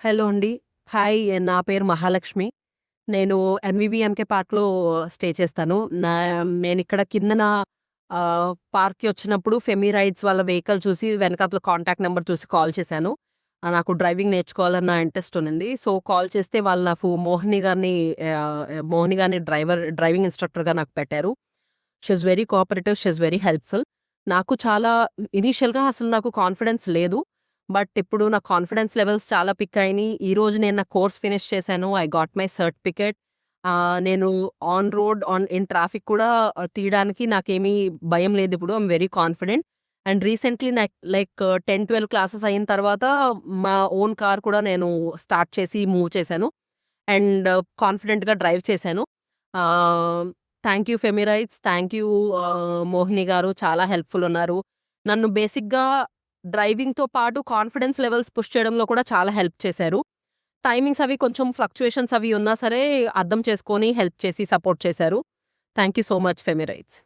Hello అండి. Hi. నా పేరు మహాలక్ష్మి. నేను ఎన్‌వీవీఎంకే పార్క్‌లో స్టే చేస్తాను. నేనిక్కడ కిందన పార్క్‌కి వచ్చినప్పుడు ఫెమి రైడ్స్ వాళ్ళ వెహికల్ చూసి వెనకాతల కాంటాక్ట్ నంబర్ చూసి కాల్ చేశాను. నాకు డ్రైవింగ్ నేర్చుకోవాలన్న ఇంట్రెస్ట్ ఉండింది. సో, కాల్ చేస్తే వాళ్ళు నాకు మోహిని గారిని డ్రైవింగ్ ఇన్‌స్ట్రక్టర్‌గా నాకు పెట్టారు. She is very cooperative. She is very helpful. నాకు చాలా ఇనీషియల్‌గా అసలు నాకు కాన్ఫిడెన్స్ లేదు. బట్ ఇప్పుడు నా కాన్ఫిడెన్స్ లెవెల్స్ చాలా పిక్ అయినియి. ఈరోజు నేను నా కోర్స్ ఫినిష్ చేశాను. I got my certificate. నేను ఆన్ రోడ్ ఇన్ ట్రాఫిక్ కూడా తీయడానికి నాకేమీ భయం లేదిప్పుడు. I'm very confident. And recently like 10, 12 classes అయిన తర్వాత మా ఓన్ కార్ కూడా నేను స్టార్ట్ చేసి మూవ్ చేశాను. అండ్ కాన్ఫిడెంట్‌గా డ్రైవ్ చేశాను. Ah, thank you Femi Rights. Thank you Mohini గారు. చాలా హెల్ప్‌ఫుల్ ఉన్నారు. నన్ను బేసిక్‌గా డ్రైవింగ్‌తో పాటు కాన్ఫిడెన్స్ లెవెల్స్ పుష్ చేయడంలో కూడా చాలా హెల్ప్ చేశారు. టైమింగ్స్ అవి కొంచెం ఫ్లక్చుయేషన్స్ అవి ఉన్నా సరే అర్థం చేసుకొని హెల్ప్ చేసి సపోర్ట్ చేశారు. Thank you so much Femi rights.